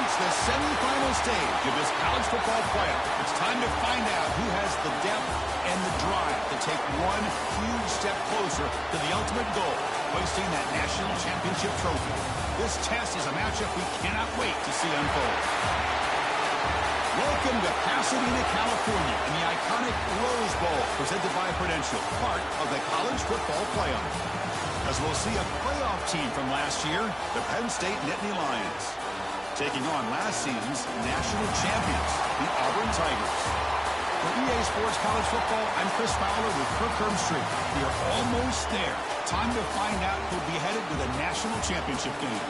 reached the semifinal stage of this college football playoff. It's time to find out who has the depth and the drive to take one huge step closer to the ultimate goal, hoisting that national championship trophy. This test is a matchup we cannot wait to see unfold. Welcome to Pasadena, California, in the iconic Rose Bowl, presented by Prudential, part of the college football playoff. As we'll see a playoff team from last year, the Penn State Nittany Lions, taking on last season's national champions, the Auburn Tigers. For EA Sports College Football, I'm Chris Fowler with Kirk Herbstreit. We are almost there. Time to find out who'll be headed to the national championship game.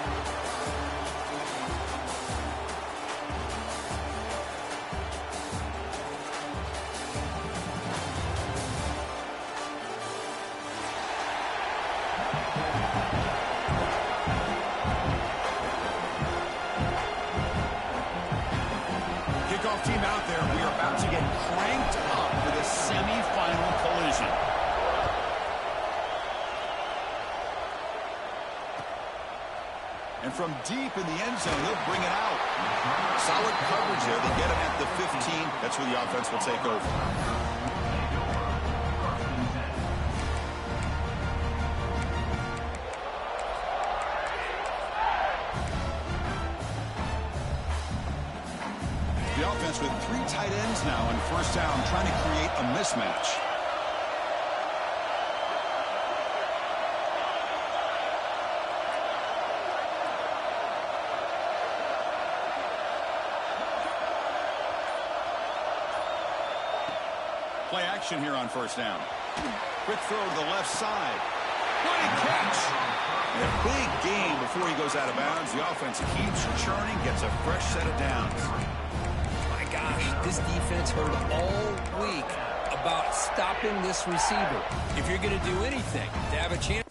Team out there, we are about to get cranked up with a semi-final collision. And from deep in the end zone, they'll bring it out. Solid coverage there. They get him at the 15. That's where the offense will take over. The offense with three tight ends now on first down, trying to create a mismatch. Play action here on first down. Quick throw to the left side. What a catch! And a big gain before he goes out of bounds. The offense keeps churning, gets a fresh set of downs. Gosh, this defense heard all week about stopping this receiver. If you're going to do anything to have a chance.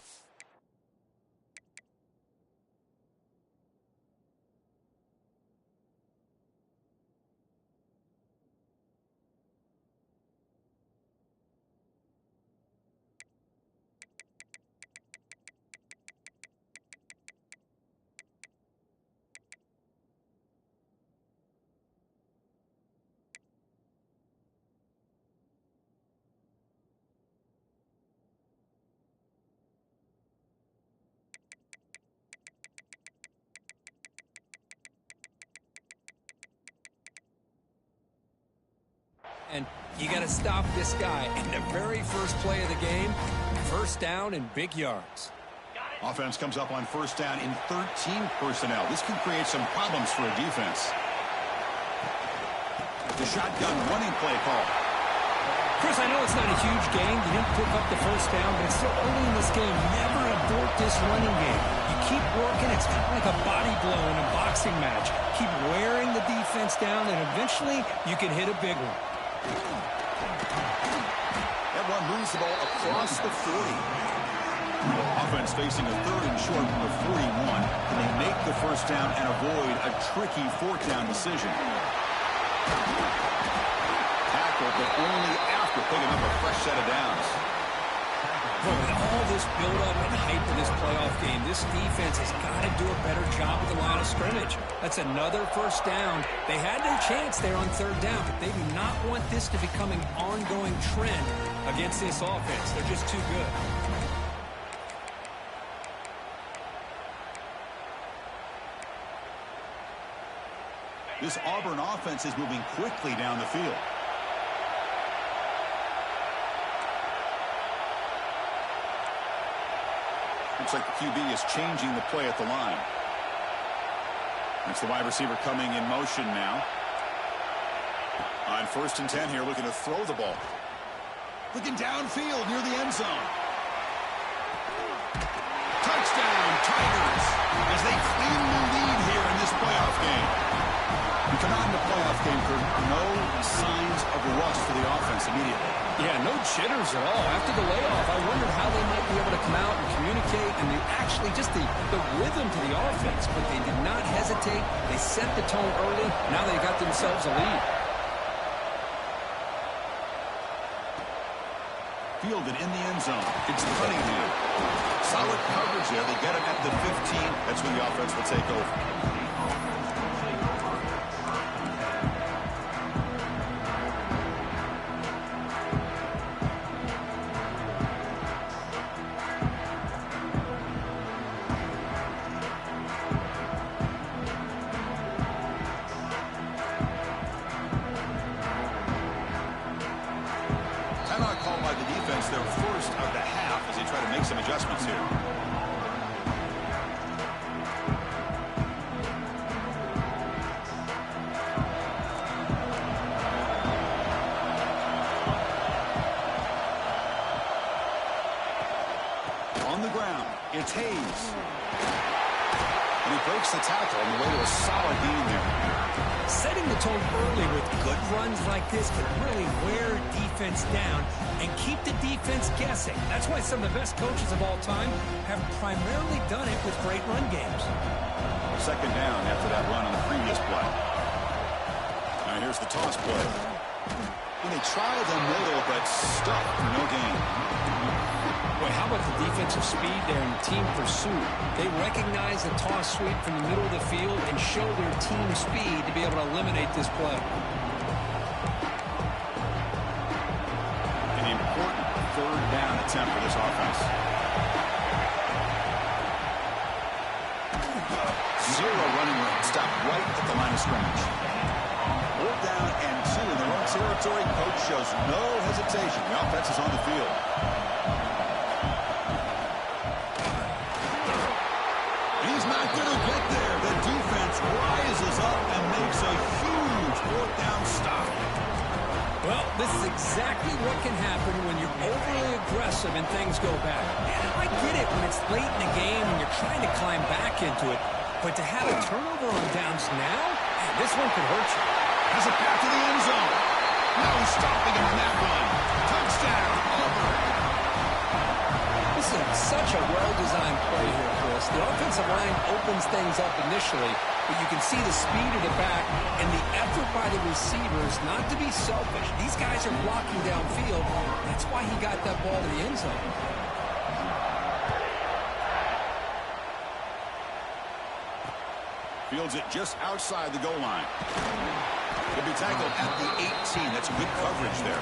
And you got to stop this guy in the very first play of the game. First down and big yards. Offense comes up on first down in 13 personnel. This can create some problems for a defense. The shotgun running play call. Chris, I know it's not a huge gain. You didn't pick up the first down, but it's still early in this game. Never abort this running game. You keep working. It's kind of like a body blow in a boxing match. Keep wearing the defense down, and eventually you can hit a big one. That one moves the ball across the 40. Offense facing a third and short from the 41. Can they make the first down and avoid a tricky fourth down decision? Tackle, but only after picking up a fresh set of downs. Well, with all this build-up and hype in this playoff game, this defense has got to do a better job at the line of scrimmage. That's another first down. They had their chance there on third down, but they do not want this to become an ongoing trend against this offense. They're just too good. This Auburn offense is moving quickly down the field. Looks like the QB is changing the play at the line. It's the wide receiver coming in motion now. On first and 10 here, looking to throw the ball. Looking downfield near the end zone. Touchdown, Tigers, as they claim the lead here in this playoff game. We come out in the playoff game for no signs of rust for the offense immediately. Yeah, no jitters at all. After the layoff, I wondered how they might be able to come out and communicate and actually just the rhythm to the offense. But they did not hesitate. They set the tone early. Now they got themselves a lead. Fielded in the end zone. It's Cunningham. Solid coverage there. They get him at the 15. That's when the offense will take over. is their first of the half as they try to make some adjustments here. On the ground, it's Hayes. And he breaks the tackle on the way to a solid gain there. Setting the tone early with good runs like this can really wear defense down and keep the defense guessing. That's why some of the best coaches of all time have primarily done it with great run games. Second down after that run on the previous play. Now here's the toss play. And they tried the middle, but stuck for no gain. Boy, how about the defensive speed there in team pursuit? They recognize the toss sweep from the middle of the field and show their team speed to be able to eliminate this play. An important third down attempt for this offense. Zero running room. Stop right at the line of scrimmage. 4th down and 2 in their own territory. Coach shows no hesitation. The offense is on the field. He's not going to get there. The defense rises up and makes a huge 4th down stop. Well, this is exactly what can happen when you're overly aggressive and things go bad. I get it when it's late in the game and you're trying to climb back into it, but to have a turnover on downs now, man, this one could hurt you. Has it back to the end zone. No stopping him on that run. Touchdown, Auburn. This is such a well-designed play here, Chris. The offensive line opens things up initially, but you can see the speed of the back and the effort by the receivers not to be selfish. These guys are blocking downfield. That's why he got that ball to the end zone. Fields it just outside the goal line. He'll be tackled at the 18. That's good coverage there.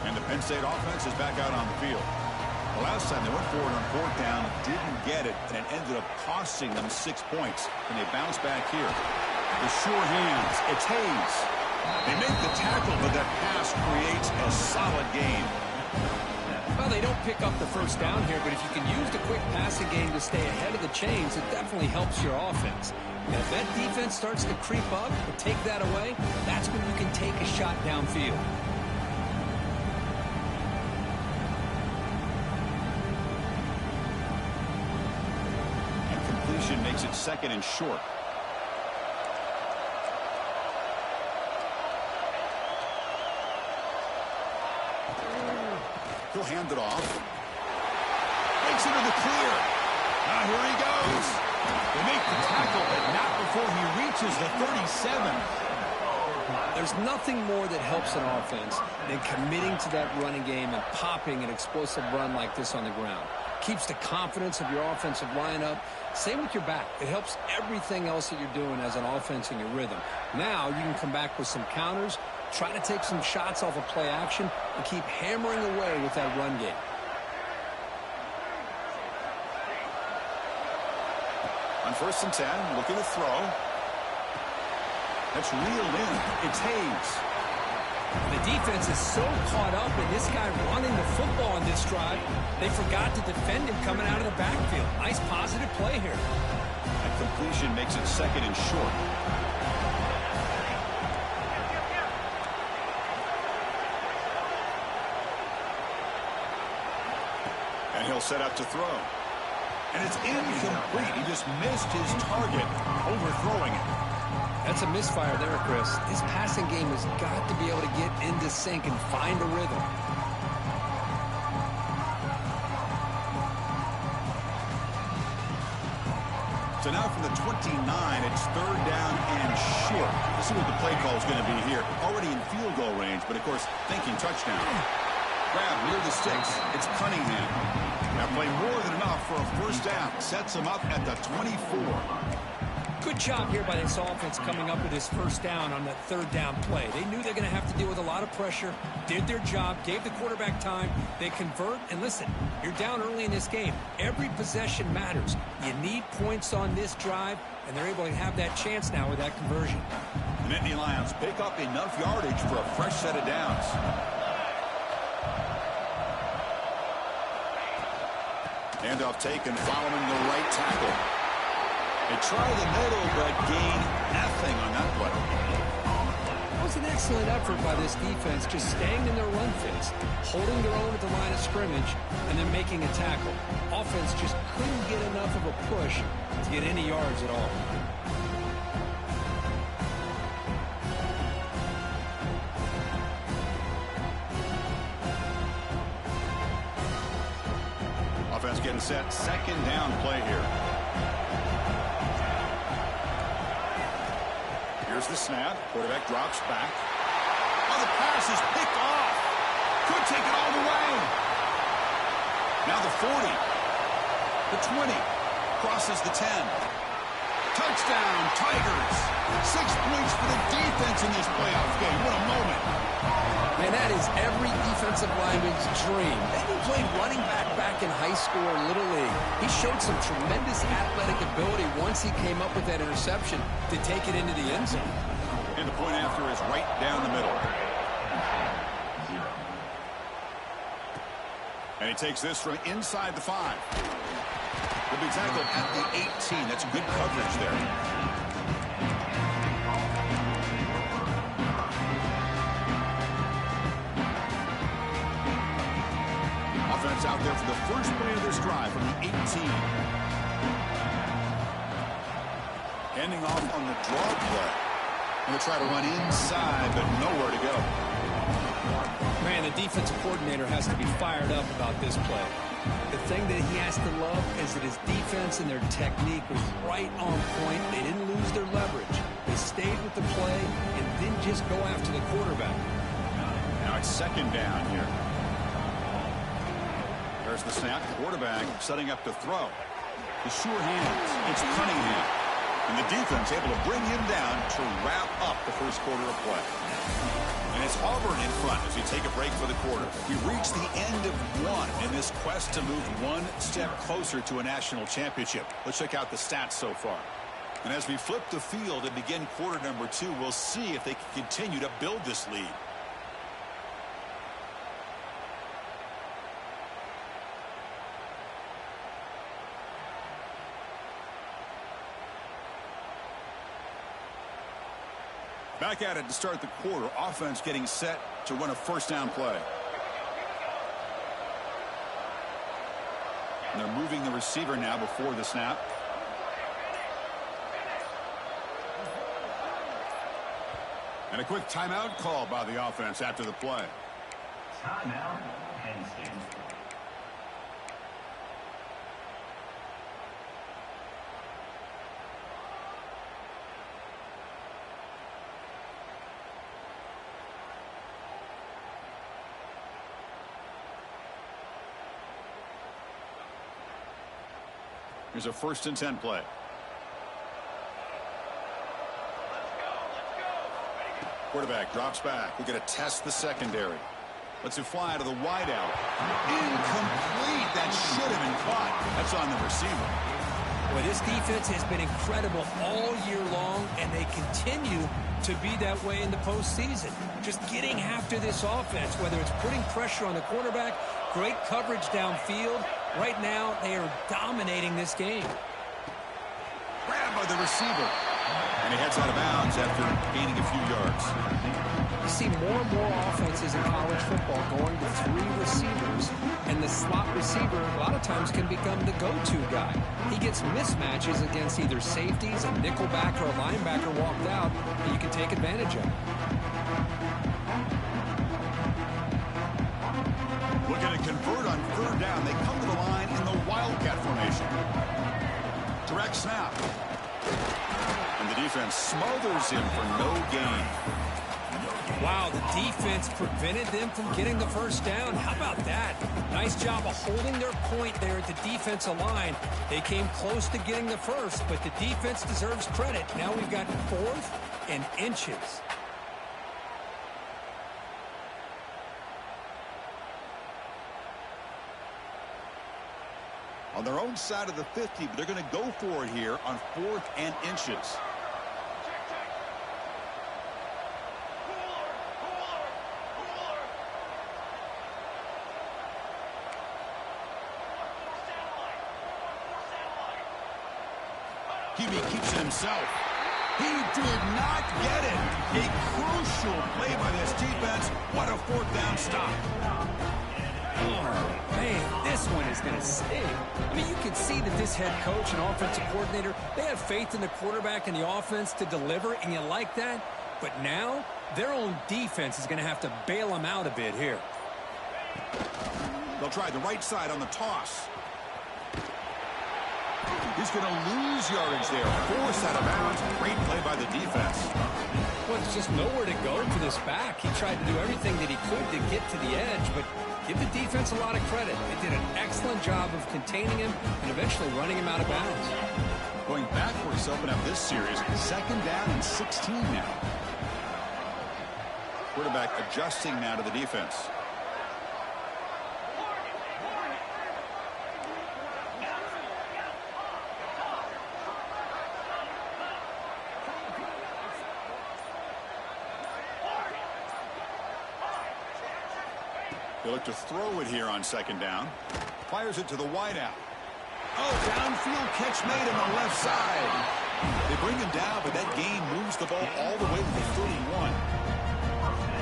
And the Penn State offense is back out on the field. The last time they went forward on 4th down, didn't get it, and it ended up costing them 6 points. And they bounce back here. The sure hands, it's Hayes. They make the tackle, but that pass creates a solid gain. Well, they don't pick up the first down here, but if you can use the quick passing game to stay ahead of the chains, it definitely helps your offense. And if that defense starts to creep up or take that away, that's when you can take a shot downfield. Makes it 2nd and short. He'll hand it off. Makes it to the clear. Now here he goes. They make the tackle, but not before he reaches the 37. There's nothing more that helps an offense than committing to that running game and popping an explosive run like this on the ground. Keeps the confidence of your offensive lineup. Same with your back. It helps everything else that you're doing as an offense in your rhythm. Now you can come back with some counters, try to take some shots off of play action, and keep hammering away with that run game. On 1st and 10, looking to throw. That's reeled in. It's Hayes. The defense is so caught up in this guy running the football on this drive, they forgot to defend him coming out of the backfield. Nice positive play here. That completion makes it 2nd and short. And he'll set up to throw. And it's incomplete. He just missed his target, overthrowing it. That's a misfire there, Chris. This passing game has got to be able to get into sync and find a rhythm. So now from the 29, it's 3rd down and short. Let's see what the play call is going to be here. Already in field goal range, but of course, thinking touchdown. Grab near the sticks. It's Cunningham. That play more than enough for a 1st down. Sets him up at the 24. Good job here by this offense coming up with this first down on that third down play. They knew they're going to have to deal with a lot of pressure, did their job, gave the quarterback time. They convert, and listen, you're down early in this game. Every possession matters. You need points on this drive, and they're able to have that chance now with that conversion. The Nittany Lions pick up enough yardage for a fresh set of downs. Handoff taken following the right tackle. They try the middle, but gain nothing on that play. It was an excellent effort by this defense, just staying in their run fits, holding their own at the line of scrimmage, and then making a tackle. Offense just couldn't get enough of a push to get any yards at all. Offense getting set. Second down play here. Here's the snap. Quarterback drops back. Oh, the pass is picked off. Could take it all the way. Now the 40. The 20. Crosses the 10. Touchdown, Tigers. 6 points for the defense in this playoff game. What a moment. Man, that is every defensive lineman's dream. Then he played running back in high school or Little League. He showed some tremendous athletic ability once he came up with that interception to take it into the end zone. And the point after is right down the middle. And he takes this from inside the 5. Will be tackled at the 18. That's good coverage there. Offense out there for the first play of this drive from the 18. Handing off on the draw play. Going to try to run inside, but nowhere to go. Man, the defensive coordinator has to be fired up about this play. The thing that he has to love is that his defense and their technique was right on point. They didn't lose their leverage. They stayed with the play and didn't just go after the quarterback. Now it's second down here. There's the snap. Quarterback setting up to throw. The sure hands. It's Cunningham. And the defense able to bring him down to wrap up the first quarter of play. And it's Auburn in front as we take a break for the quarter. We reach the end of one in this quest to move one step closer to a national championship. Let's check out the stats so far. And as we flip the field and begin quarter number 2, we'll see if they can continue to build this lead. Back at it to start the quarter. Offense getting set to run a first down play. And they're moving the receiver now before the snap. And a quick timeout call by the offense after the play. Timeout, Penn State. Here's a 1st and 10 play. Quarterback drops back. We're going to test the secondary. Lets it fly to the wideout. Incomplete. That should have been caught. That's on the receiver. Well, this defense has been incredible all year long, and they continue to be that way in the postseason. Just getting after this offense, whether it's putting pressure on the quarterback, great coverage downfield. Right now, they are dominating this game. Grabbed by the receiver. And he heads out of bounds after gaining a few yards. You see more and more offenses in college football going to 3 receivers, and the slot receiver a lot of times can become the go-to guy. He gets mismatches against either safeties, a nickelback, or a linebacker walked out, and you can take advantage of it. Looking to convert on 3rd down. They come to the line in the Wildcat formation. Direct snap. And the defense smothers him for no gain. Wow, the defense prevented them from getting the first down. How about that? Nice job of holding their point there at the defensive line. They came close to getting the first, but the defense deserves credit. Now we've got 4th and inches. On their own side of the 50, but they're going to go for it here on 4th and inches. QB keeps it himself. He did not get it. A crucial play by this defense. What a 4th down stop. Oh, man, this one is going to sting. I mean, you can see that this head coach and offensive coordinator, they have faith in the quarterback and the offense to deliver, and you like that. But now, their own defense is going to have to bail them out a bit here. They'll try the right side on the toss. He's going to lose yardage there. Forced out of bounds. Great play by the defense. Well, it's just nowhere to go for this back. He tried to do everything that he could to get to the edge, but give the defense a lot of credit. They did an excellent job of containing him and eventually running him out of bounds. Going backwards to open up this series. 2nd down and 16 now. Quarterback adjusting now to the defense. They look to throw it here on 2nd down. Fires it to the wideout. Oh, downfield catch made on the left side. They bring him down, but that gain moves the ball all the way to the 31.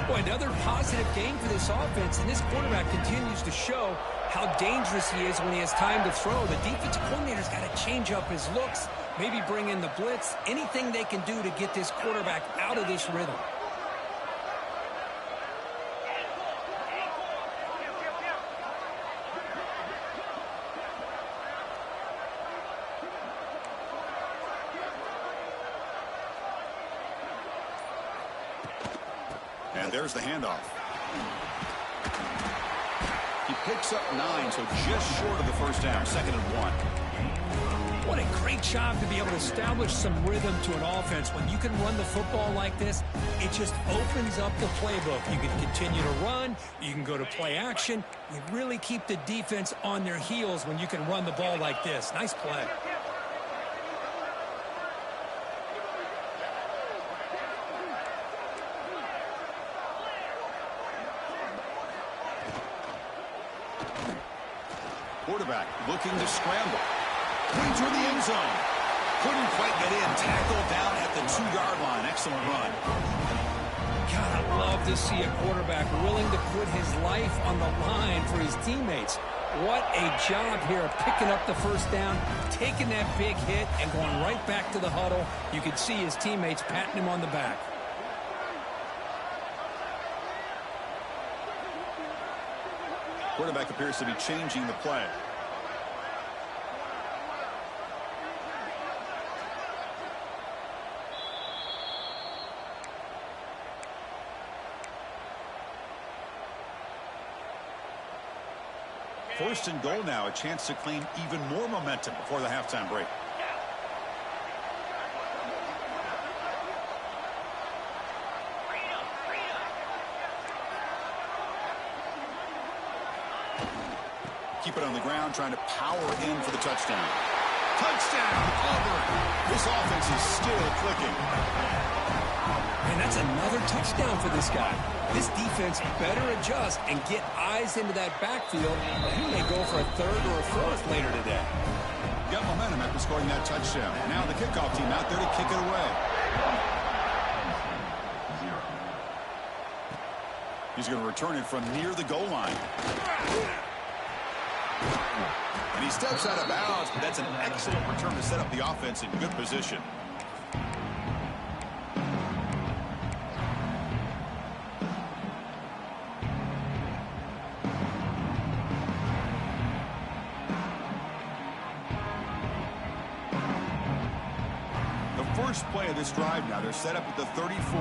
Boy, another positive game for this offense, and this quarterback continues to show how dangerous he is when he has time to throw. The defensive coordinator's got to change up his looks, maybe bring in the blitz, anything they can do to get this quarterback out of this rhythm. And there's the handoff. He picks up 9, so just short of the first down, 2nd and 1. What a great job to be able to establish some rhythm to an offense. When you can run the football like this, it just opens up the playbook. You can continue to run. You can go to play action. You really keep the defense on their heels when you can run the ball like this. Nice play. Quarterback looking to scramble. Clean toward the end zone. Couldn't quite get in. Tackled down at the 2-yard line. Excellent run. God, I love to see a quarterback willing to put his life on the line for his teammates. What a job here of picking up the first down, taking that big hit, and going right back to the huddle. You could see his teammates patting him on the back. Quarterback appears to be changing the play. First and goal now, a chance to claim even more momentum before the halftime break. Keep it on the ground, trying to power in for the touchdown. Touchdown, Auburn. This offense is still clicking. And that's another touchdown for this guy. This defense better adjust and get eyes into that backfield. He may go for a 3rd or a 4th later today. Got momentum after scoring that touchdown. Now the kickoff team out there to kick it away. He's going to return it from near the goal line. And he steps out of bounds, but that's an excellent return to set up the offense in good position. The first play of this drive now, they're set up at the 34.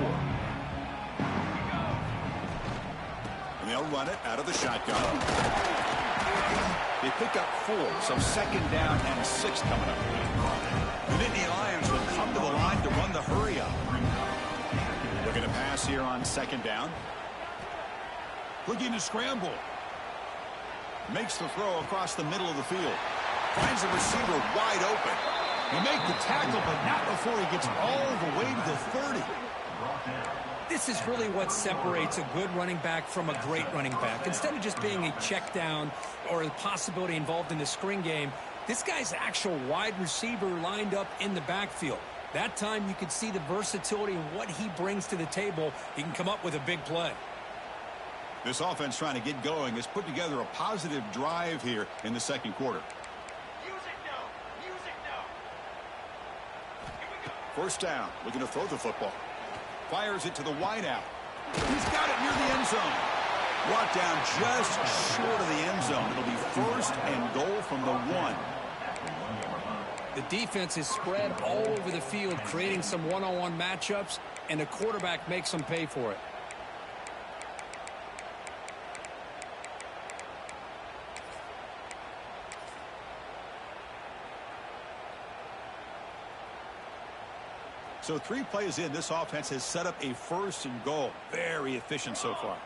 And they'll run it out of the shotgun. They pick up 4, so 2nd down and 6 coming up. The Nittany Lions will come to the line to run the hurry up. They're going to pass here on 2nd down. Looking to scramble. Makes the throw across the middle of the field. Finds a receiver wide open. He make the tackle, but not before he gets all the way to the 30. This is really what separates a good running back from a great running back. Instead of just being a check down or a possibility involved in the screen game, this guy's actual wide receiver lined up in the backfield. That time you could see the versatility and what he brings to the table. He can come up with a big play. This offense trying to get going has put together a positive drive here in the 2nd quarter. First down, looking to throw the football. Fires it to the wideout. He's got it near the end zone. Brought down just short of the end zone. It'll be 1st and goal from the 1. The defense is spread all over the field, creating some one-on-one matchups, and the quarterback makes them pay for it. So 3 plays in, this offense has set up a 1st and goal. Very efficient so far.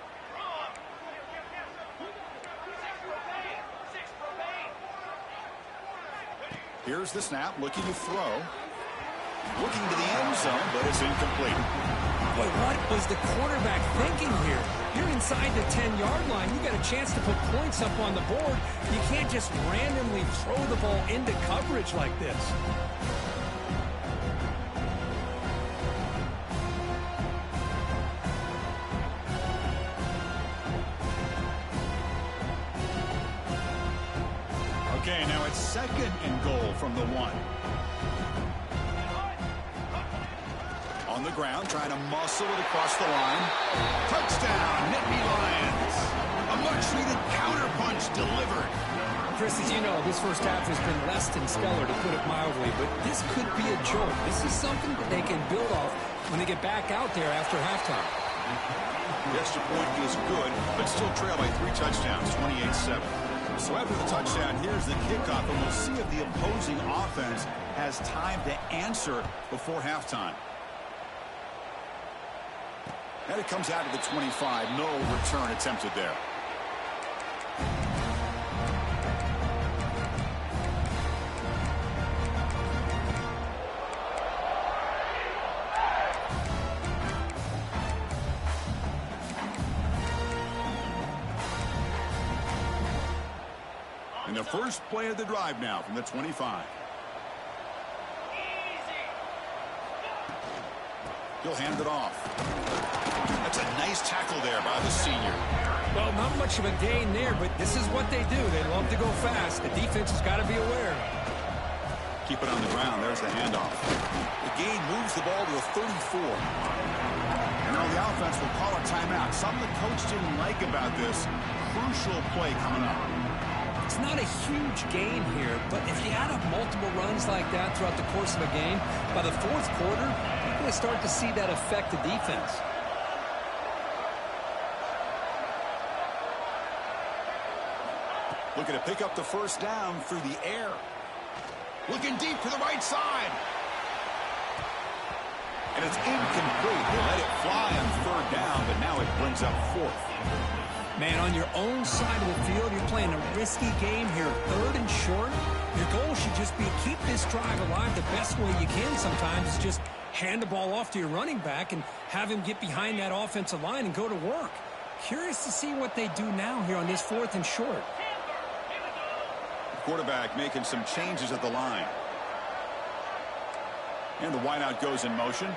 Here's the snap, looking to throw. Looking to the end zone, but it's incomplete. Boy, what was the quarterback thinking here? You're inside the 10-yard line. You got a chance to put points up on the board. You can't just randomly throw the ball into coverage like this. Okay, now it's 2nd and goal from the 1. On the ground, trying to muscle it across the line. Touchdown, Nittany Lions. A much-needed counterpunch delivered. Chris, as you know, this first half has been less than stellar, to put it mildly, but this could be a jolt. This is something that they can build off when they get back out there after halftime. The extra point is good, but still trail by 3 touchdowns, 28-7. So after the touchdown, here's the kickoff, and we'll see if the opposing offense has time to answer before halftime. And it comes out to the 25. No return attempted there. And the first play of the drive now from the 25. He'll hand it off. That's a nice tackle there by the senior. Well, not much of a gain there, but this is what they do. They love to go fast. The defense has got to be aware. Keep it on the ground. There's the handoff. The gain moves the ball to the 34. And now the offense will call a timeout. Something the coach didn't like about this. Crucial play coming up. It's not a huge gain here, but if you add up multiple runs like that throughout the course of a game, by the 4th quarter, you're going to start to see that affect the defense. Looking to pick up the first down through the air. Looking deep to the right side. And it's incomplete. They let it fly on 3rd down, but now it brings up 4th. Man, on your own side of the field, you're playing a risky game here. 3rd and short. Your goal should just be keep this drive alive the best way you can sometimes is just hand the ball off to your running back and have him get behind that offensive line and go to work. Curious to see what they do now here on this 4th and short. Quarterback making some changes at the line. And the wideout goes in motion.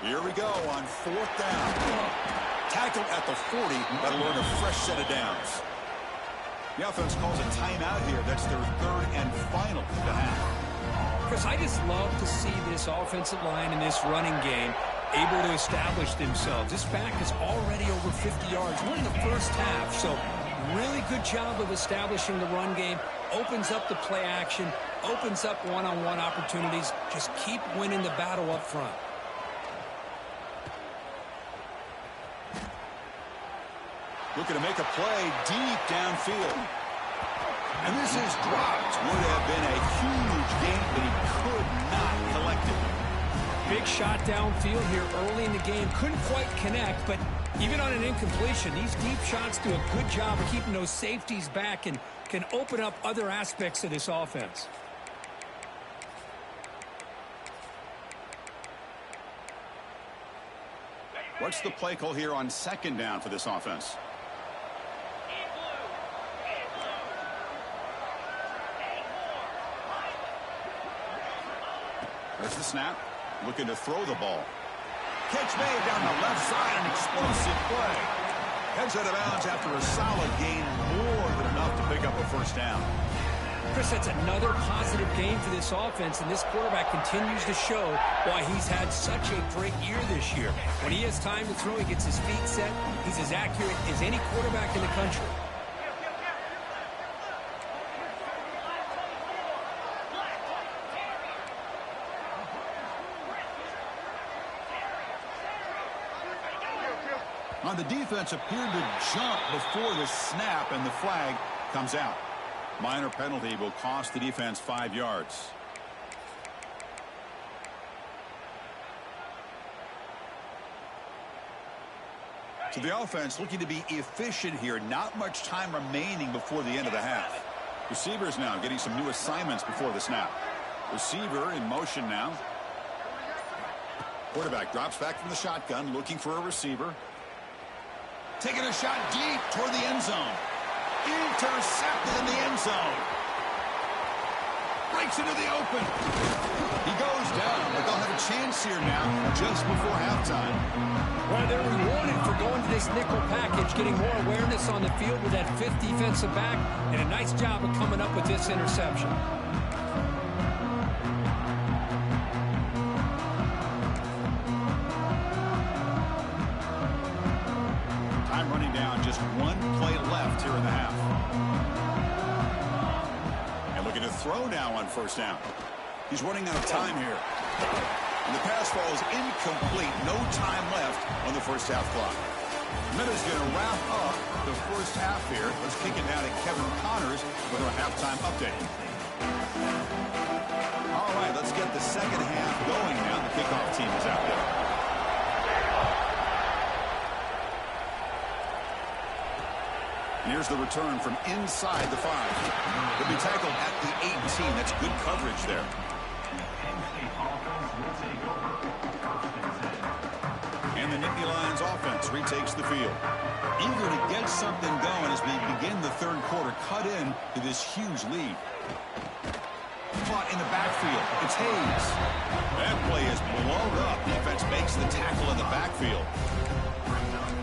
Here we go on 4th down. Tackled at the 40. That'll earn a fresh set of downs. The offense calls a timeout here. That's their 3rd and final of the half. Chris, I just love to see this offensive line and this running game able to establish themselves. This back is already over 50 yards. We're in the first half, so really good job of establishing the run game. Opens up the play action, opens up one-on-one opportunities. Just keep winning the battle up front. Looking to make a play deep downfield. And this is dropped. Would have been a huge gain, but he could not collect it. Big shot downfield here early in the game. Couldn't quite connect, but even on an incompletion, these deep shots do a good job of keeping those safeties back and can open up other aspects of this offense. What's the play call here on second down for this offense? There's the snap. Looking to throw the ball. Catch made down the left side. An explosive play. Heads out of bounds after a solid gain. More than enough to pick up a first down. Chris, that's another positive game for this offense, and this quarterback continues to show why he's had such a great year this year. When he has time to throw, he gets his feet set. He's as accurate as any quarterback in the country. On the defense appeared to jump before the snap, and the flag comes out. Minor penalty will cost the defense 5 yards. So the offense looking to be efficient here. Not much time remaining before the end of the half. Receivers now getting some new assignments before the snap. Receiver in motion now. Quarterback drops back from the shotgun, looking for a receiver. Taking a shot deep toward the end zone. Intercepted in the end zone. Breaks into the open. He goes down, but they'll have a chance here now just before halftime. Well, they're rewarded for going to this nickel package, getting more awareness on the field with that fifth defensive back, and a nice job of coming up with this interception. Time running down, just one play left here in the half. And looking to throw now on first down. He's running out of time here. And the pass ball is incomplete. No time left on the first half clock. Minutes going to wrap up the first half here. Let's kick it down to Kevin Connors with our halftime update. All right, let's get the second half going now. The kickoff team is out there. And here's the return from inside the 5. He'll be tackled at the 18. That's good coverage there. And the Nittany Lions offense retakes the field. Eager to get something going as we begin the third quarter. Cut in to this huge lead. Caught in the backfield. It's Hayes. That play is blown up. Defense makes the tackle in the backfield.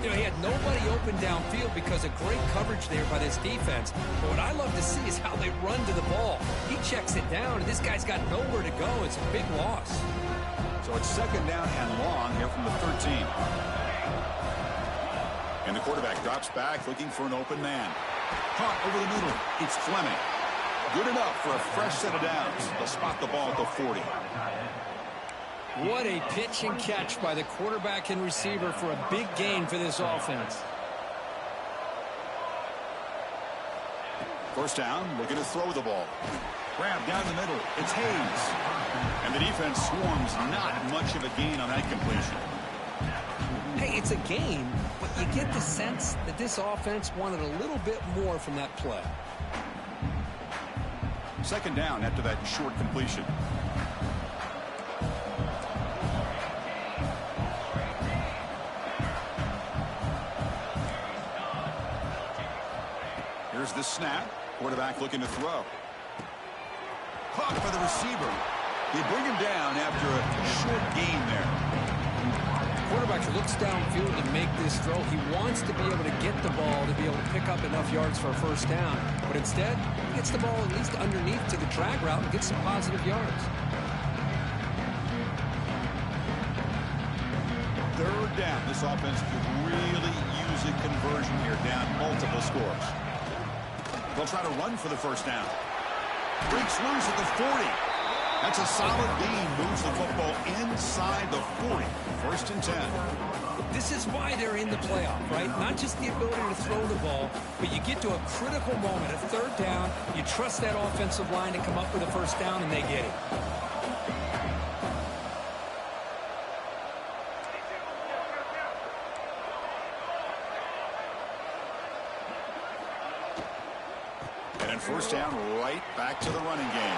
You know, he had nobody open downfield because of great coverage there by this defense. But what I love to see is how they run to the ball. He checks it down, and this guy's got nowhere to go. It's a big loss. So it's second down and long here from the 13. And the quarterback drops back looking for an open man. Caught over the middle. It's Fleming. Good enough for a fresh set of downs. They'll spot the ball at the 40. What a pitch and catch by the quarterback and receiver for a big gain for this offense. First down, looking to throw the ball. Grab down the middle. It's Hayes. And the defense swarms. Not much of a gain on that completion. Hey, it's a gain, but you get the sense that this offense wanted a little bit more from that play. Second down after that short completion. Here's the snap. Quarterback looking to throw. Caught by the receiver. They bring him down after a short gain there. Quarterback looks downfield to make this throw. He wants to be able to get the ball to be able to pick up enough yards for a first down. But instead, he gets the ball at least underneath to the drag route and gets some positive yards. Third down. This offense could really use a conversion here, down multiple scores. They'll try to run for the first down. Breaks loose at the 40. That's a solid gain. Moves the football inside the 40. first and 10. This is why they're in the playoff, right? Not just the ability to throw the ball, but you get to a critical moment, a third down, you trust that offensive line to come up with a first down, and they get it. And in first down, right back to the running game.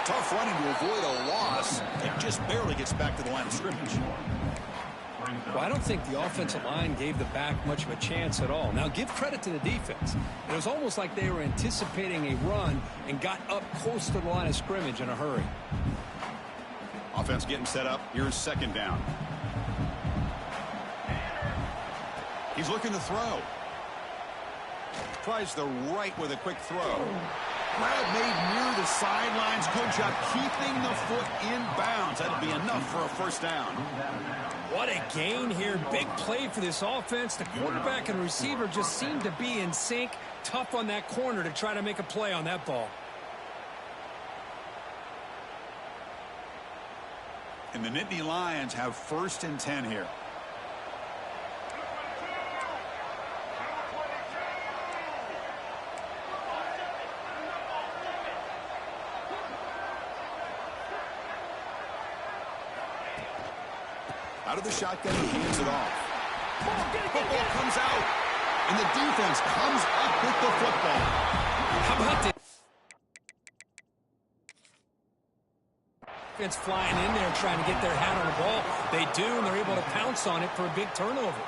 Tough running to avoid a loss. It just barely gets back to the line of scrimmage. Well, I don't think the offensive line gave the back much of a chance at all. Now, give credit to the defense. It was almost like they were anticipating a run and got up close to the line of scrimmage in a hurry. Offense getting set up. Here's second down. He's looking to throw. Tries the right with a quick throw. Grab made near the sidelines. Good job keeping the foot in bounds. That'll be enough for a first down. What a gain here. Big play for this offense. The quarterback and receiver just seem to be in sync. Tough on that corner to try to make a play on that ball. And the Nittany Lions have first and 10 here. Out of the shotgun, he hands it off. Football comes out, and the defense comes up with the football. How about this? Defense flying in there trying to get their hat on the ball. They do, and they're able to pounce on it for a big turnover.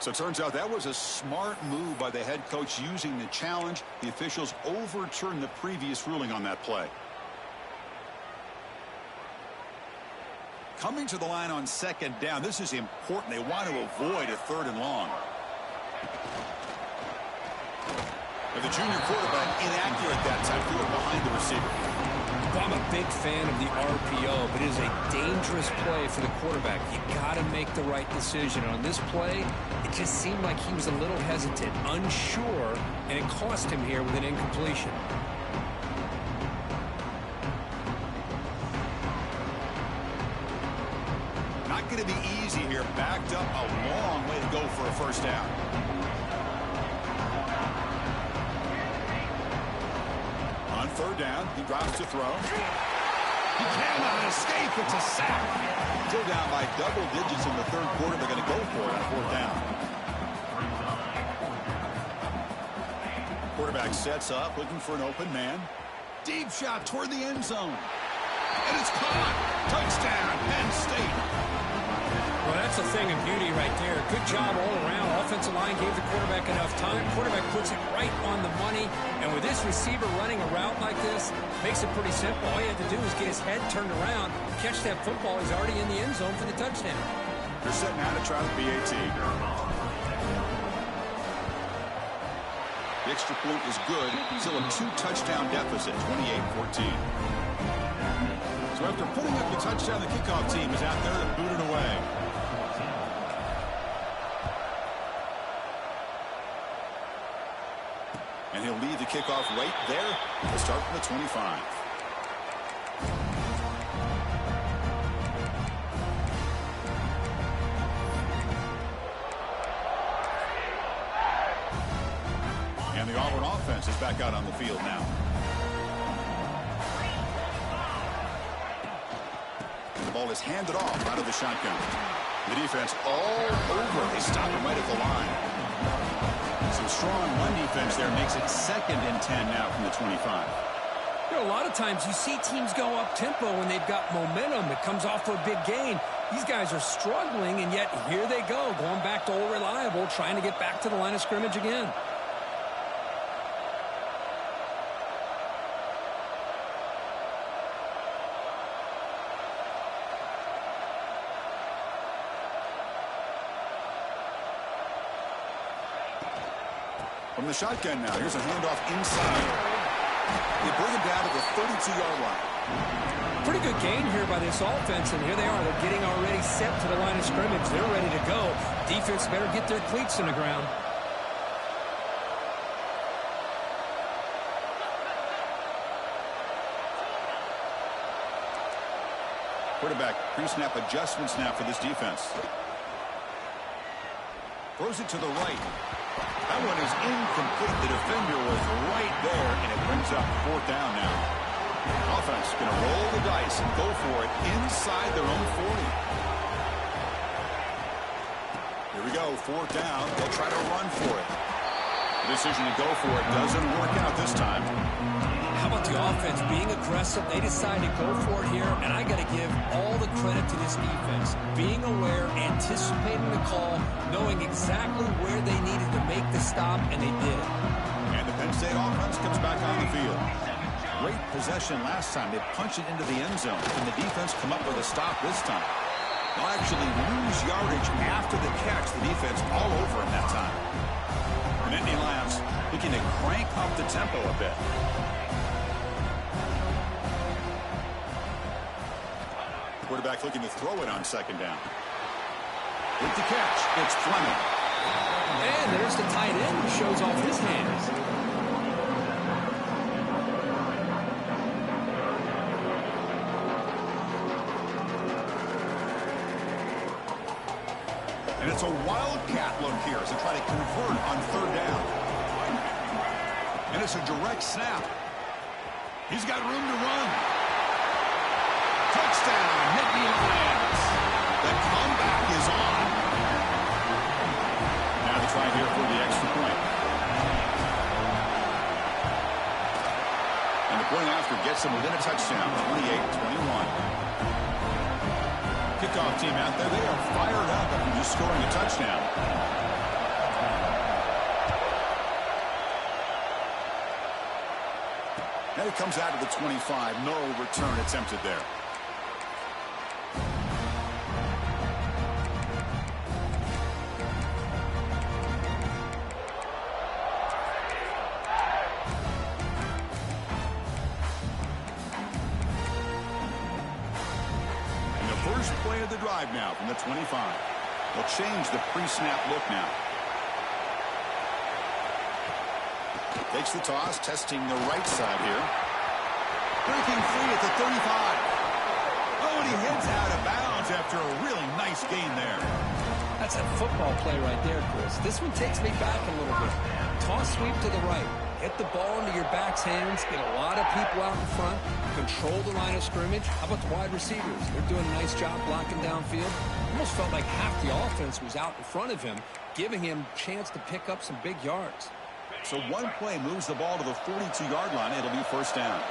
So it turns out that was a smart move by the head coach using the challenge. The officials overturned the previous ruling on that play. Coming to the line on second down, this is important. They want to avoid a third and long. But the junior quarterback inaccurate that time, threw it behind the receiver. I'm a big fan of the RPO, but it is a dangerous play for the quarterback. You got to make the right decision. On this play, it just seemed like he was a little hesitant, unsure, and it cost him here with an incompletion. Not going to be easy here. Backed up a long way to go for a first down. On third down, he drops to throw. He cannot escape. It's a sack. Still down by double digits in the third quarter. They're going to go for it on fourth down. Quarterback sets up, looking for an open man. Deep shot toward the end zone. And it's caught. Touchdown, Penn State. Well, that's a thing of beauty right there. Good job all around. Offensive line gave the quarterback enough time. Quarterback puts it right on the money. And with this receiver running a route like this, makes it pretty simple. All you have to do is get his head turned around, catch that football. He's already in the end zone for the touchdown. They're setting out to try the PAT. The extra point is good. Still a 2-touchdown deficit, 28-14. So after putting up the touchdown, the kickoff team is out there to boot it away. And he'll lead the kickoff right there. He'll start from the 25. And the Auburn offense is back out on the field now. The ball is handed off out of the shotgun. The defense all over. They stop him right at the line. Some strong run defense there makes it 2nd and 10 now from the 25. You know, a lot of times you see teams go up-tempo when they've got momentum. It comes off for a big gain. These guys are struggling, and yet here they go, going back to old reliable, trying to get back to the line of scrimmage again. From the shotgun now, here's a handoff inside. They bring him down to the 32-yard line. Pretty good gain here by this offense, and here they are. They're getting already set to the line of scrimmage. They're ready to go. Defense better get their cleats in the ground. Quarterback pre-snap adjustments now for this defense. Throws it to the right. That one is incomplete. The defender was right there, and it brings up 4th down now. Offense going to roll the dice and go for it inside their own 40. Here we go, 4th down. They'll try to run for it. The decision to go for it doesn't work out this time. How about the offense being aggressive? They decide to go for it here, and I got to give all the credit to this defense. Being aware, anticipating the call, knowing exactly where they needed to make the stop, and they did it. And the Penn State offense comes back on the field. Great possession last time. They punch it into the end zone. Can the defense come up with a stop this time? They'll actually lose yardage after the catch. The defense all over them that time. And Nittany Lions looking to crank up the tempo a bit. Quarterback looking to throw it on 2nd down. With the catch, it's Fleming. And there's the tight end who shows off his hands. And it's a wildcat look here as they try to convert on 3rd down. And it's a direct snap. He's got room to run. Touchdown, Nittany Lions. The comeback is on. Now they try here for the extra point. And the point after gets them within a touchdown, 28-21. Kickoff team out there, they are fired up after just scoring a touchdown. And it comes out of the 25. No return attempted there. First play of the drive now from the 25. They'll change the pre-snap look now. Takes the toss, testing the right side here. Breaking free at the 35. Oh, and he heads out of bounds after a really nice gain there. That's a football play right there, Chris. This one takes me back a little bit. Toss sweep to the right. Get the ball into your back's hands. Get a lot of people out in front. Control the line of scrimmage. How about the wide receivers? They're doing a nice job blocking downfield. Almost felt like half the offense was out in front of him, giving him a chance to pick up some big yards. So one play moves the ball to the 42-yard line. It'll be 1st down.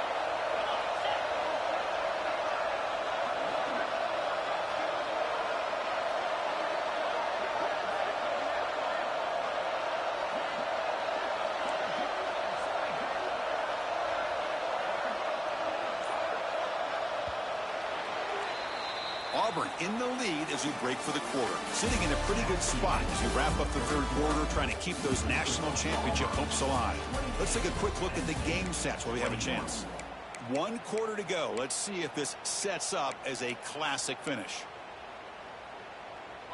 Auburn in the lead as we break for the quarter. Sitting in a pretty good spot as we wrap up the 3rd quarter, trying to keep those national championship hopes alive. Let's take a quick look at the game sets while we have a chance. 1 quarter to go. Let's see if this sets up as a classic finish.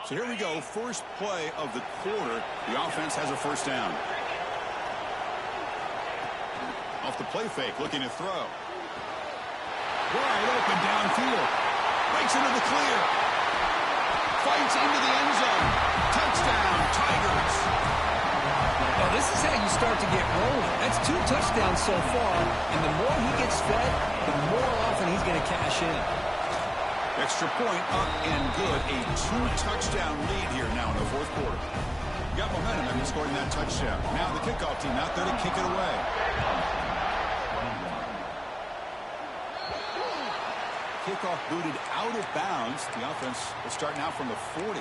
So here we go. First play of the quarter. The offense has a 1st down. Off the play fake, looking to throw. Wide open downfield. Breaks into the clear. Fights into the end zone. Touchdown, Tigers. Now, this is how you start to get rolling. That's 2 touchdowns so far, and the more he gets fed, the more often he's going to cash in. Extra point up and good. A 2-touchdown lead here now in the 4th quarter. Got momentum after scoring that touchdown. Now the kickoff team out there to kick it away. Kickoff booted out of bounds. The offense will start now from the 40.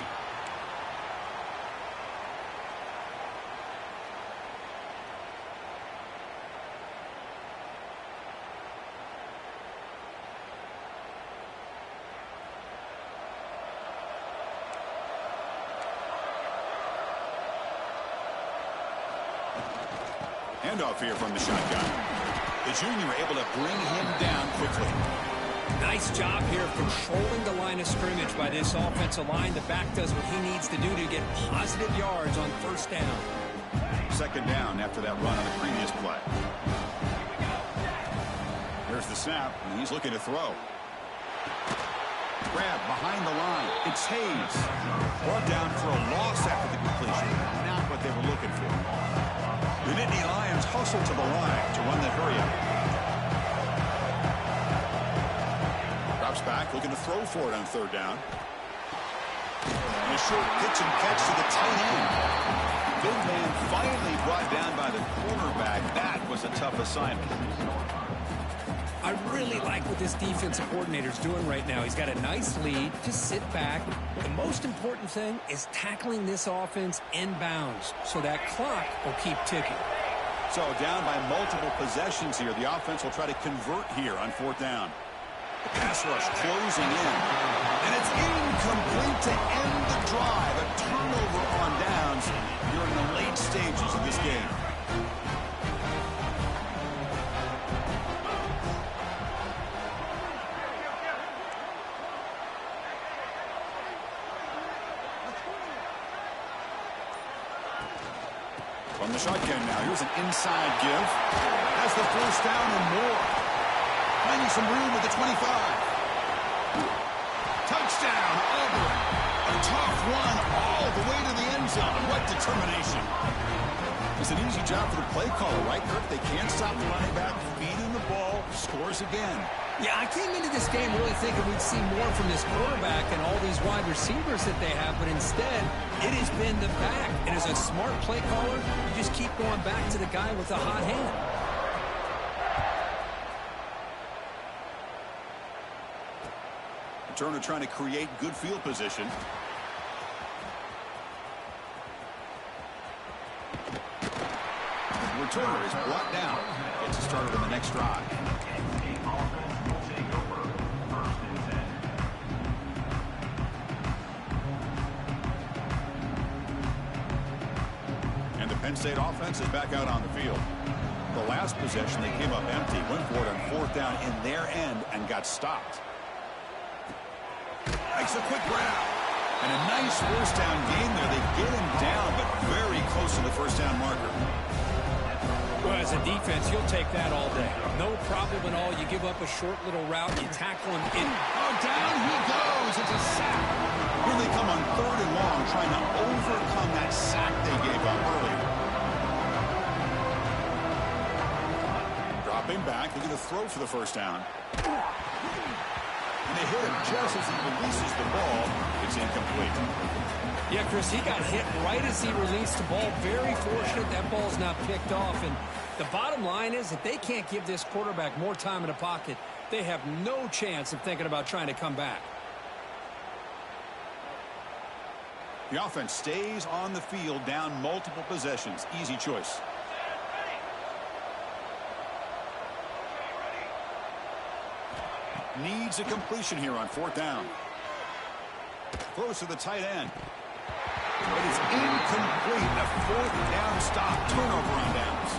Handoff here from the shotgun. The junior able to bring him down quickly. Nice job here of controlling the line of scrimmage by this offensive line. The back does what he needs to do to get positive yards on 1st down. 2nd down after that run on the previous play. Here's the snap, and he's looking to throw. Grab behind the line. It's Hayes. Brought down for a loss after the completion. Not what they were looking for. The Nittany Lions hustle to the line to run the hurry-up. Drops back, looking to throw for it on third down. And a short pitch and catch to the tight end. Big man finally brought down by the cornerback. That was a tough assignment. I really like what this defensive coordinator is doing right now. He's got a nice lead. Just sit back. The most important thing is tackling this offense inbounds so that clock will keep ticking. So down by multiple possessions here. The offense will try to convert here on fourth down. The pass rush closing in. And it's incomplete to end the drive. A turnover on downs during the late stages of this game. From the shotgun now, here's an inside give. Has the first down and more. Finding some room at the 25. Touchdown, Auburn. A tough one all the way to the end zone. What determination. It's an easy job for the play caller, right, Kirk? They can't stop the running back, feeding the ball, scores again. Yeah, I came into this game really thinking we'd see more from this quarterback and all these wide receivers that they have, but instead, it has been the back. And as a smart play caller, you just keep going back to the guy with the hot hand. Turner trying to create good field position. The returner is brought down. Gets started on the next drive. And the Penn State offense is back out on the field. The last possession, they came up empty, went for it on fourth down in their end and got stopped. Makes a quick grab. And a nice first down gain there. They get him down, but very close to the first down marker. Well, as a defense, you'll take that all day. No problem at all. You give up a short little route, you tackle him in. Oh, down he goes. It's a sack. Here they come on third and long, trying to overcome that sack they gave up earlier. Dropping back, looking to throw for the first down. And they hit him just as he releases the ball. It's incomplete. Yeah, Chris, he got hit right as he released the ball. Very fortunate that ball's not picked off. And the bottom line is that they can't give this quarterback more time in the pocket. They have no chance of thinking about trying to come back. The offense stays on the field, down multiple possessions. Easy choice. Needs a completion here on fourth down. Throws to the tight end. It is incomplete. A fourth down stop. Turnover on downs.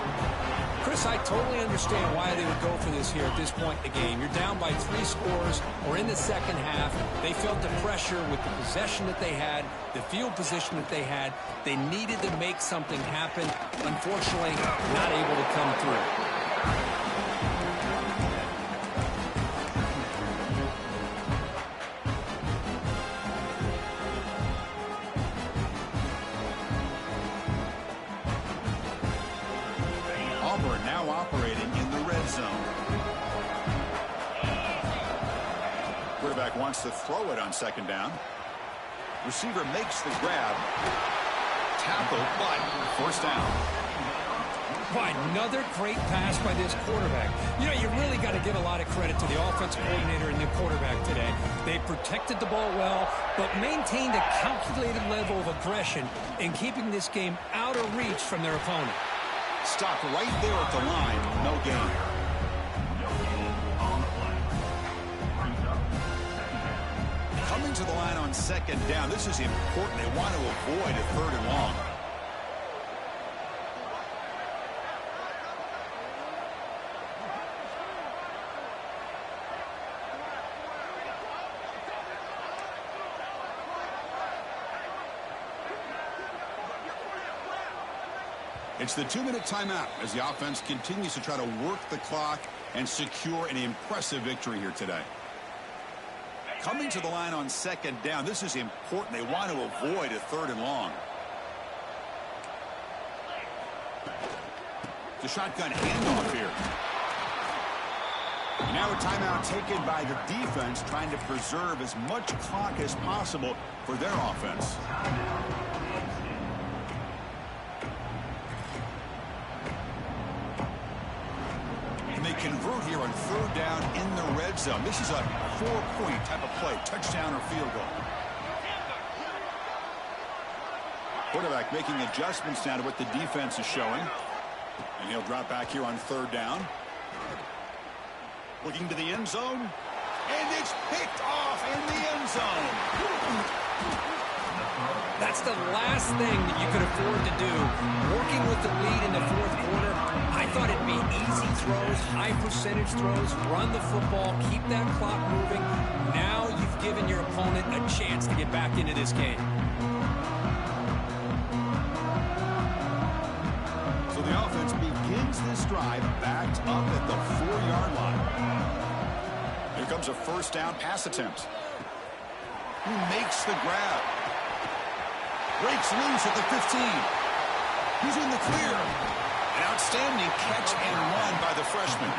Chris, I totally understand why they would go for this here at this point in the game. You're down by 3 scores or in the second half. They felt the pressure with the possession that they had, the field position that they had. They needed to make something happen. Unfortunately, not able to come through. Now operating in the red zone. Quarterback wants to throw it on second down. Receiver makes the grab. Tackle, but first down. Boy, another great pass by this quarterback. You know, you really got to give a lot of credit to the offensive coordinator and the quarterback today. They protected the ball well, but maintained a calculated level of aggression in keeping this game out of reach from their opponent. Stopped right there at the line. No gain. Coming to the line on second down. This is important. They want to avoid a third and long. It's the 2-minute timeout as the offense continues to try to work the clock and secure an impressive victory here today. Coming to the line on second down. This is important. They want to avoid a 3rd and long. The shotgun handoff here. Now a timeout taken by the defense, trying to preserve as much clock as possible for their offense. And they convert here on 3rd down in the red zone. This is a 4-point type of play, touchdown or field goal. Quarterback making adjustments now to what the defense is showing. And he'll drop back here on 3rd down. Looking to the end zone. And it's picked off in the end zone. That's the last thing that you could afford to do. Working with the lead in the 4th quarter, I thought it'd be easy throws, high percentage throws, run the football, keep that clock moving. Now you've given your opponent a chance to get back into this game. So the offense begins this drive backed up at the 4-yard line. Here comes a 1st down pass attempt. He makes the grab. Breaks loose at the 15. He's in the clear. An outstanding catch and run by the freshman.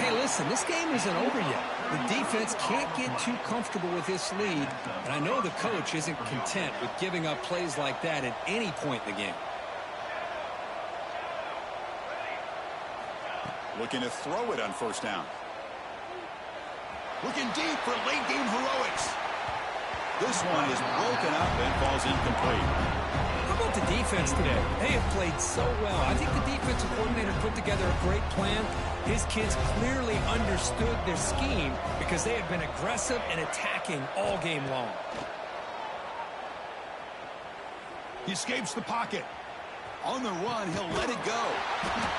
Hey, listen, this game isn't over yet. The defense can't get too comfortable with this lead, and I know the coach isn't content with giving up plays like that at any point in the game. Looking to throw it on 1st down. Looking deep for late-game heroics. This one is broken up and falls incomplete. How about the defense today? They have played so well. I think the defensive coordinator put together a great plan. His kids clearly understood their scheme because they have been aggressive and attacking all game long. He escapes the pocket. On the run, he'll let it go.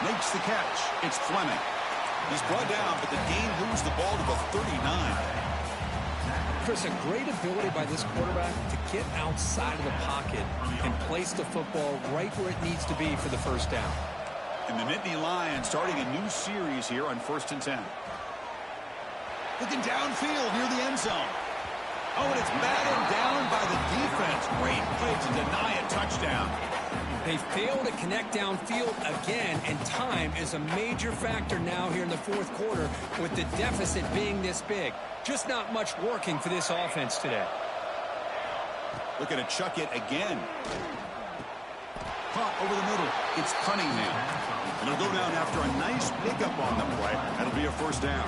Makes the catch. It's Fleming. He's brought down, but the game moves the ball to the 39. Chris, a great ability by this quarterback to get outside of the pocket and place the football right where it needs to be for the 1st down. And the Nittany Lions starting a new series here on 1st and 10. Looking downfield near the end zone. Oh, and it's batted down by the defense. Great play to deny a touchdown. They fail to connect downfield again, and time is a major factor now here in the 4th quarter with the deficit being this big. Just not much working for this offense today. Looking to chuck it again. Caught over the middle. It's Cunningham. And he'll go down after a nice pickup on the play. That'll be a 1st down.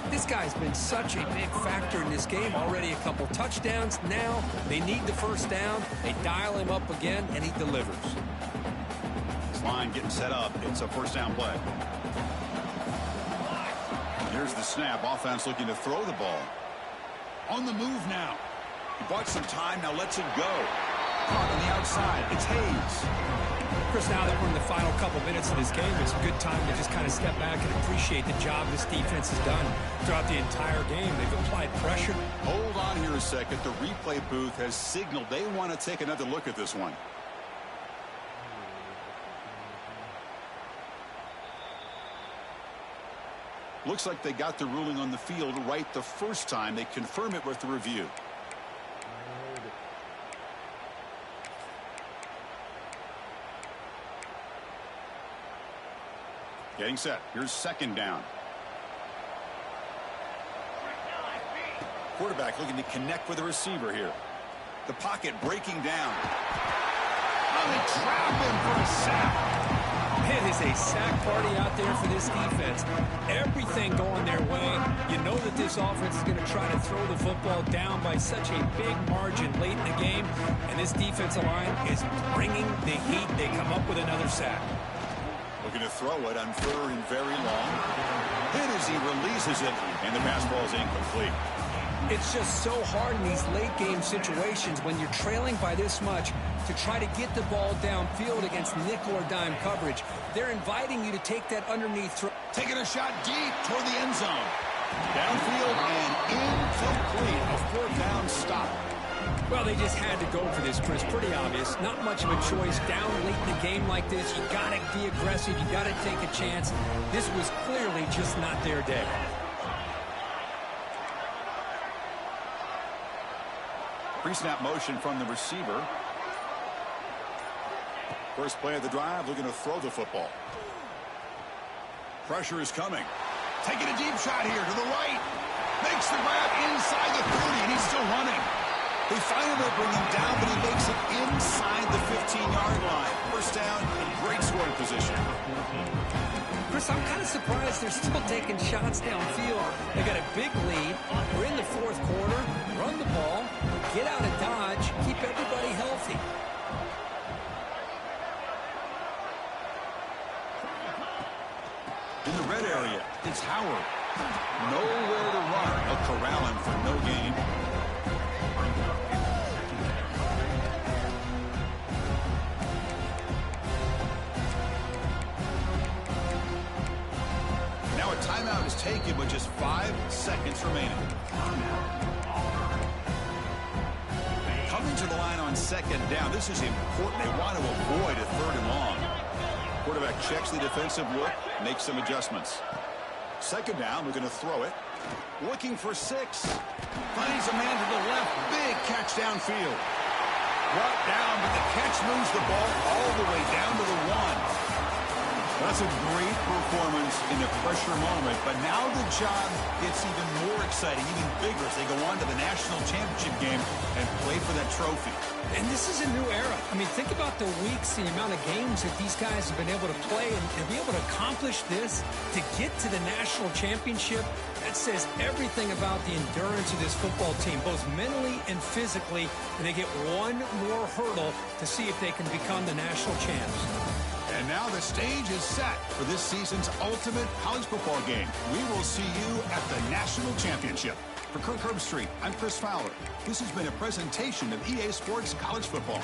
This guy's been such a big factor in this game. Already a couple touchdowns. Now they need the 1st down. They dial him up again, and he delivers. This line getting set up. It's a 1st down play. Here's the snap. Offense looking to throw the ball. On the move now. He bought some time. Now lets it go. Caught on the outside. It's Hayes. Chris, now that we're in the final couple minutes of this game, it's a good time to just kind of step back and appreciate the job this defense has done throughout the entire game. They've applied pressure. Hold on here a second. The replay booth has signaled they want to take another look at this one. Looks like they got the ruling on the field right the first time. They confirm it with the review. Getting set. Here's 2nd down. Quarterback looking to connect with the receiver here. The pocket breaking down. Oh, they trap him for a sack. It is a sack party out there for this defense. Everything going their way. You know that this offense is going to try to throw the football down by such a big margin late in the game. And this defensive line is bringing the heat. They come up with another sack. Looking to throw it on 3rd and very long. Hit as he releases it, and the pass ball is incomplete. It's just so hard in these late game situations when you're trailing by this much to try to get the ball downfield against nickel or dime coverage. They're inviting you to take that underneath throw. Taking a shot deep toward the end zone. Downfield and incomplete. A 4th down stop. Well, they just had to go for this, Chris. Pretty obvious. Not much of a choice. Down late in the game like this, you got to be aggressive. You got to take a chance. This was clearly just not their day. Pre-snap motion from the receiver. First play of the drive, looking to throw the football. Pressure is coming. Taking a deep shot here to the right. Makes the grab inside the 30, and he's still running. They finally bring him down, but he makes it inside the 15-yard line. First down and great scoring position. Chris, I'm kind of surprised they're still taking shots downfield. They got a big lead. We're in the fourth quarter. Run the ball. Get out of Dodge. Keep everybody healthy. In the red area, it's Howard. Nowhere to run. They'll corral him for no gain. Now a timeout is taken with just 5 seconds remaining. Coming to the line on second down. This is important. They want to avoid a 3rd and long. Quarterback checks the defensive look, makes some adjustments. Second down, we're going to throw it. Looking for 6. Finds a man to the left. Big catch downfield. Brought down, but the catch moves the ball all the way down to the 1. That's a great performance in a pressure moment, but now the job gets even more exciting, even bigger as they go on to the national championship game and play for that trophy. And this is a new era. I mean, think about the weeks, the amount of games that these guys have been able to play, and to be able to accomplish this, to get to the national championship, that says everything about the endurance of this football team, both mentally and physically, and they get one more hurdle to see if they can become the national champs. And now the stage is set for this season's ultimate college football game. We will see you at the national championship. For Kirk Herbstreit, I'm Chris Fowler. This has been a presentation of EA Sports College Football.